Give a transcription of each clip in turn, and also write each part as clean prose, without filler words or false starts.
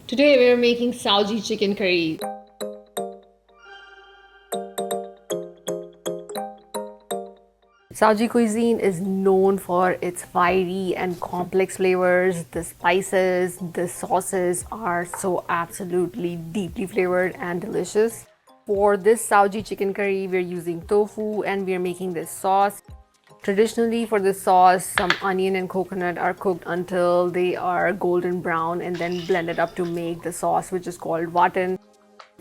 Today we're making Saoji chicken curry. Saoji cuisine is known for its fiery and complex flavors. The spices, the sauces are so absolutely deeply flavored and delicious. For this Saoji chicken curry, we're using tofu and we're making this sauce. Traditionally, for this sauce, some onion and coconut are cooked until they are golden brown and then blended up to make the sauce, which is called watan.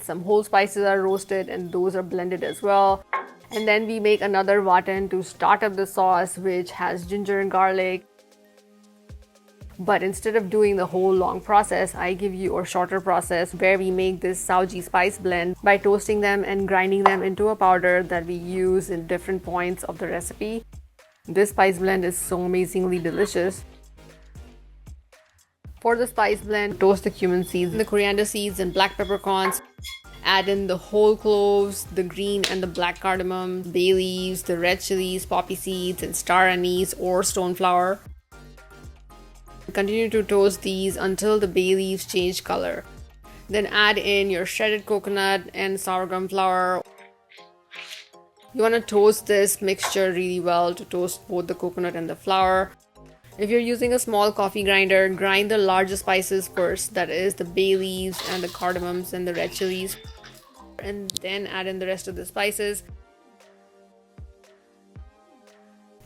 Some whole spices are roasted and those are blended as well. And then we make another watan to start up the sauce, which has ginger and garlic. But instead of doing the whole long process, I give you a shorter process where we make this Saoji spice blend by toasting them and grinding them into a powder that we use in different points of the recipe. This spice blend is so amazingly delicious. For the spice blend, toast the cumin seeds, the coriander seeds, and black peppercorns. Add in the whole cloves, the green and the black cardamom, bay leaves, the red chilies, poppy seeds, and star anise or stone flower. Continue to toast these until the bay leaves change color. Then add in your shredded coconut and sour gum flour. You want to toast this mixture really well to toast both the coconut and the flour. If you're using a small coffee grinder, grind the larger spices first, that is the bay leaves and the cardamoms and the red chilies, and then add in the rest of the spices.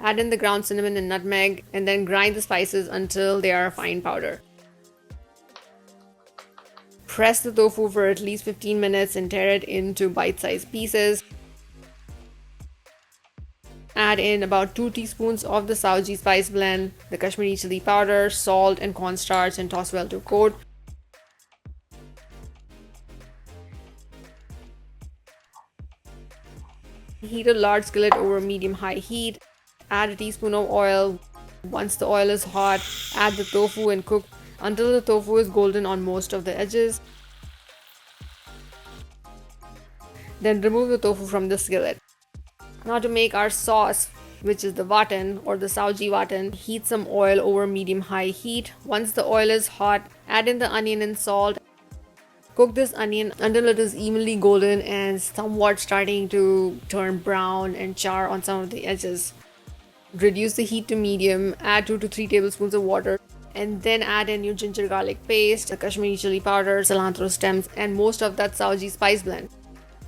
Add in the ground cinnamon and nutmeg, and then grind the spices until they are a fine powder. Press the tofu for at least 15 minutes and tear it into bite-sized pieces. Add in about 2 teaspoons of the Saoji spice blend, the Kashmiri chili powder, salt, and cornstarch, and toss well to coat. Heat a large skillet over medium-high heat. Add a teaspoon of oil. Once the oil is hot, add the tofu and cook until the tofu is golden on most of the edges. Then remove the tofu from the skillet. Now to make our sauce, which is the watan or the Saoji watan, heat some oil over medium-high heat. Once the oil is hot, add in the onion and salt. Cook this onion until it is evenly golden and somewhat starting to turn brown and char on some of the edges. Reduce the heat to medium, add 2 to 3 tablespoons of water, and then add in your ginger garlic paste, the Kashmiri chili powder, cilantro stems, and most of that Saoji spice blend.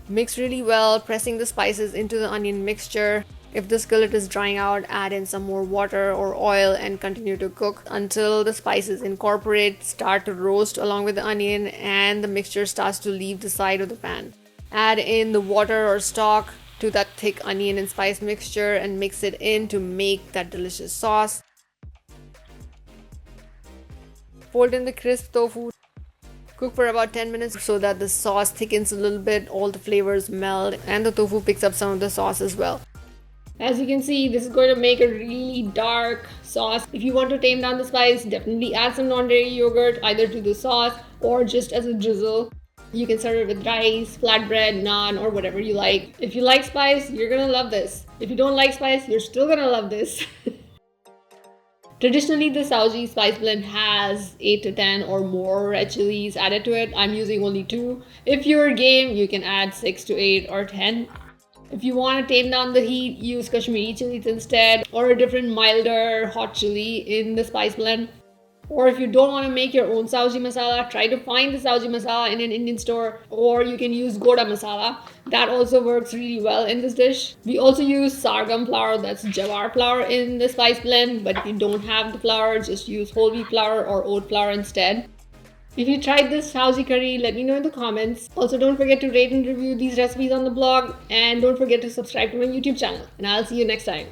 Mix really well, pressing the spices into the onion mixture. If the skillet is drying out, add in some more water or oil and continue to cook until the spices incorporate, start to roast along with the onion, and the mixture starts to leave the side of the pan. Add in the water or stock to that thick onion and spice mixture and mix it in to make that delicious sauce. Fold in the crisp tofu. Cook for about 10 minutes so that the sauce thickens a little bit, all the flavors meld, and the tofu picks up some of the sauce as well. As you can see, this is going to make a really dark sauce. If you want to tame down the spice, definitely add some non-dairy yogurt either to the sauce or just as a drizzle. You can serve it with rice, flatbread, naan, or whatever you like. If you like spice, you're gonna love this. If you don't like spice, you're still gonna love this. Traditionally, the Saoji spice blend has 8 to 10 or more red chilies added to it. I'm using only 2. If you're game, you can add 6 to 8 or 10. If you want to tame down the heat, use Kashmiri chilies instead or a different milder hot chili in the spice blend. Or if you don't want to make your own Saoji masala, try to find the Saoji masala in an Indian store, or you can use Goda masala. That also works really well in this dish. We also use sargam flour, that's jawar flour, in the spice blend, but if you don't have the flour, just use whole wheat flour or oat flour instead. If you tried this Saoji curry, let me know in the comments. Also, don't forget to rate and review these recipes on the blog, and don't forget to subscribe to my YouTube channel. And I'll see you next time.